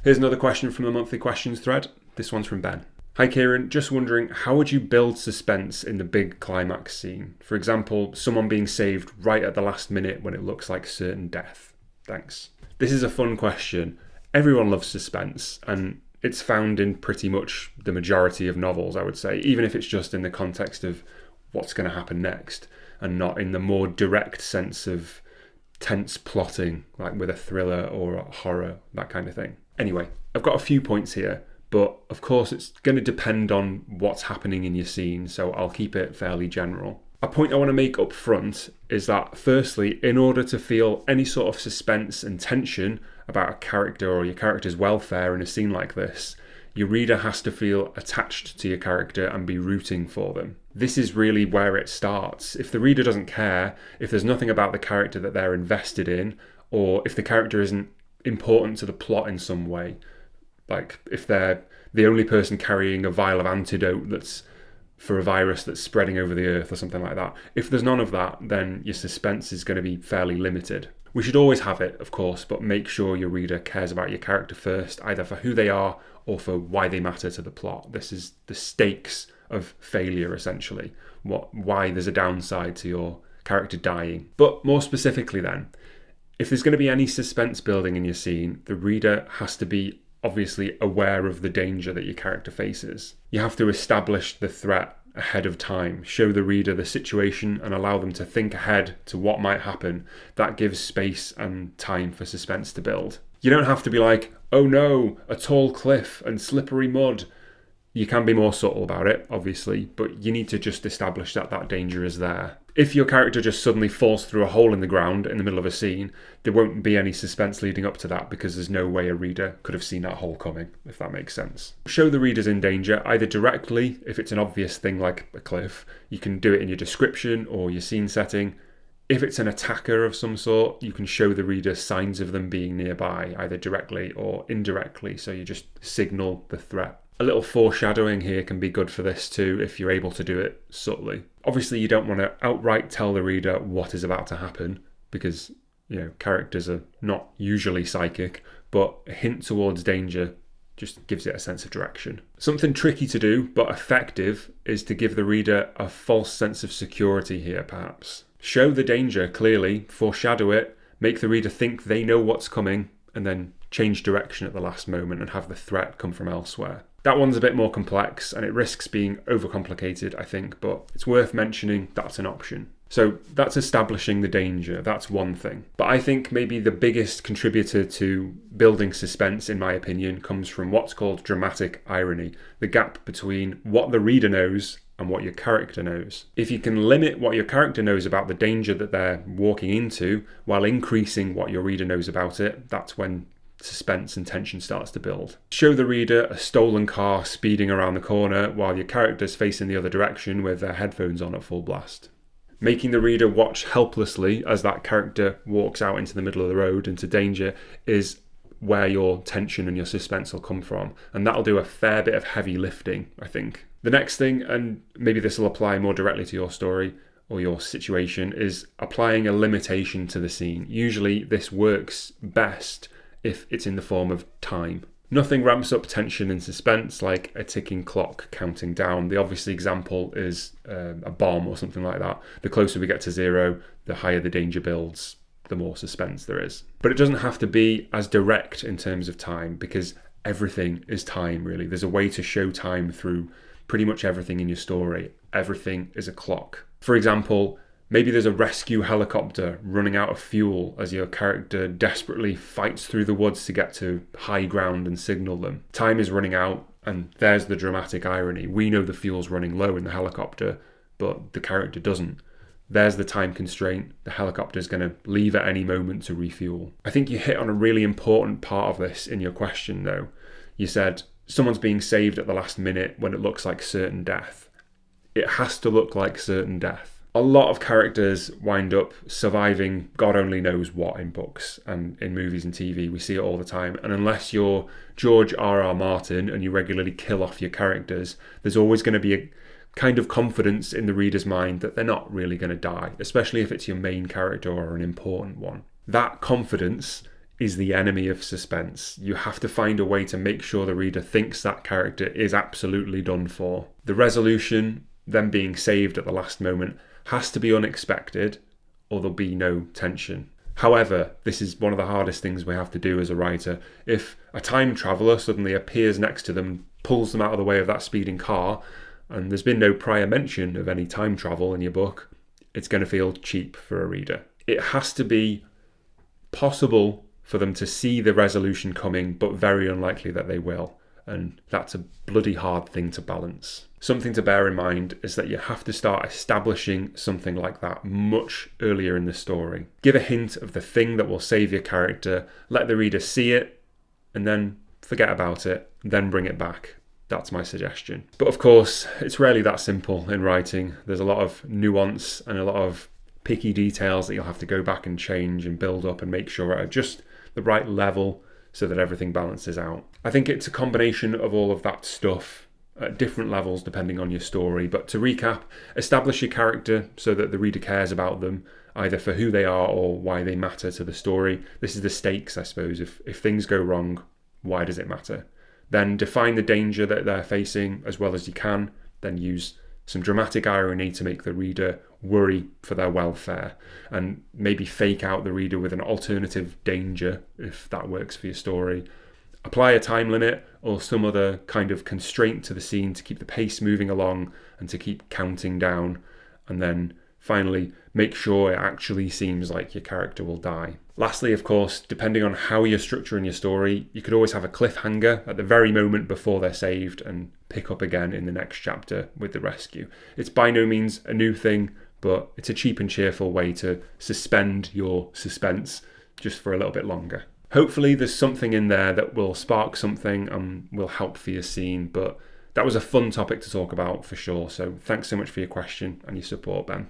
Here's another question from the monthly questions thread. This one's from Ben. Hi Kieren, just wondering, how would you build suspense in the big climax scene? For example, someone being saved right at the last minute when it looks like certain death. Thanks. This is a fun question. Everyone loves suspense, and it's found in pretty much the majority of novels, I would say, even if it's just in the context of what's going to happen next, and not in the more direct sense of tense plotting, like with a thriller or a horror, that kind of thing. Anyway, I've got a few points here, but of course it's going to depend on what's happening in your scene, so I'll keep it fairly general. A point I want to make up front is that, firstly, in order to feel any sort of suspense and tension about a character or your character's welfare in a scene like this, your reader has to feel attached to your character and be rooting for them. This is really where it starts. If the reader doesn't care, if there's nothing about the character that they're invested in, or if the character isn't important to the plot in some way, like if they're the only person carrying a vial of antidote that's for a virus that's spreading over the earth or something like that. If there's none of that, then your suspense is going to be fairly limited. We should always have it, of course, but make sure your reader cares about your character first, either for who they are or for why they matter to the plot. This is the stakes of failure, essentially. Why there's a downside to your character dying. But more specifically then, if there's going to be any suspense building in your scene, the reader has to be obviously aware of the danger that your character faces. You have to establish the threat ahead of time, show the reader the situation and allow them to think ahead to what might happen. That gives space and time for suspense to build. You don't have to be like, oh no, a tall cliff and slippery mud. You can be more subtle about it, obviously, but you need to just establish that that danger is there. If your character just suddenly falls through a hole in the ground in the middle of a scene, there won't be any suspense leading up to that because there's no way a reader could have seen that hole coming, if that makes sense. Show the reader's in danger, either directly, if it's an obvious thing like a cliff, you can do it in your description or your scene setting. If it's an attacker of some sort, you can show the reader signs of them being nearby, either directly or indirectly, so you just signal the threat. A little foreshadowing here can be good for this too, if you're able to do it subtly. Obviously, you don't want to outright tell the reader what is about to happen, because, characters are not usually psychic, but a hint towards danger just gives it a sense of direction. Something tricky to do, but effective, is to give the reader a false sense of security here, perhaps. Show the danger clearly, foreshadow it, make the reader think they know what's coming, and then change direction at the last moment and have the threat come from elsewhere. That one's a bit more complex and it risks being overcomplicated, I think, but it's worth mentioning that's an option. So that's establishing the danger, that's one thing. But I think maybe the biggest contributor to building suspense, in my opinion, comes from what's called dramatic irony, the gap between what the reader knows and what your character knows. If you can limit what your character knows about the danger that they're walking into while increasing what your reader knows about it, that's when suspense and tension starts to build. Show the reader a stolen car speeding around the corner while your character's facing the other direction with their headphones on at full blast. Making the reader watch helplessly as that character walks out into the middle of the road into danger is where your tension and your suspense will come from, and that'll do a fair bit of heavy lifting, I think. The next thing, and maybe this will apply more directly to your story or your situation, is applying a limitation to the scene. Usually this works best if it's in the form of time. Nothing ramps up tension and suspense like a ticking clock counting down. The obvious example is a bomb or something like that. The closer we get to zero, the higher the danger builds, the more suspense there is. But it doesn't have to be as direct in terms of time, because everything is time, really. There's a way to show time through pretty much everything in your story. Everything is a clock. For example, maybe there's a rescue helicopter running out of fuel as your character desperately fights through the woods to get to high ground and signal them. Time is running out, and there's the dramatic irony. We know the fuel's running low in the helicopter, but the character doesn't. There's the time constraint. The helicopter's going to leave at any moment to refuel. I think you hit on a really important part of this in your question, though. You said someone's being saved at the last minute when it looks like certain death. It has to look like certain death. A lot of characters wind up surviving God only knows what in books and in movies and TV. We see it all the time. And unless you're George R.R. Martin and you regularly kill off your characters, there's always going to be a kind of confidence in the reader's mind that they're not really going to die, especially if it's your main character or an important one. That confidence is the enemy of suspense. You have to find a way to make sure the reader thinks that character is absolutely done for. The resolution, them being saved at the last moment, has to be unexpected or there'll be no tension. However, this is one of the hardest things we have to do as a writer. If a time traveller suddenly appears next to them and pulls them out of the way of that speeding car, and there's been no prior mention of any time travel in your book, it's going to feel cheap for a reader. It has to be possible for them to see the resolution coming, but very unlikely that they will. And that's a bloody hard thing to balance. Something to bear in mind is that you have to start establishing something like that much earlier in the story. Give a hint of the thing that will save your character, let the reader see it, and then forget about it, then bring it back. That's my suggestion. But of course, it's rarely that simple in writing. There's a lot of nuance and a lot of picky details that you'll have to go back and change and build up and make sure are just the right level so that everything balances out. I think it's a combination of all of that stuff at different levels depending on your story. But to recap, establish your character so that the reader cares about them, either for who they are or why they matter to the story. This is the stakes, I suppose. If things go wrong, why does it matter? Then define the danger that they're facing as well as you can. Then use some dramatic irony to make the reader worry for their welfare, and maybe fake out the reader with an alternative danger if that works for your story. Apply a time limit or some other kind of constraint to the scene to keep the pace moving along and to keep counting down. And then finally, make sure it actually seems like your character will die. Lastly, of course, depending on how you're structuring your story, you could always have a cliffhanger at the very moment before they're saved and pick up again in the next chapter with the rescue. It's by no means a new thing, but it's a cheap and cheerful way to suspend your suspense just for a little bit longer. Hopefully there's something in there that will spark something and will help for your scene, but that was a fun topic to talk about for sure. So thanks so much for your question and your support, Ben.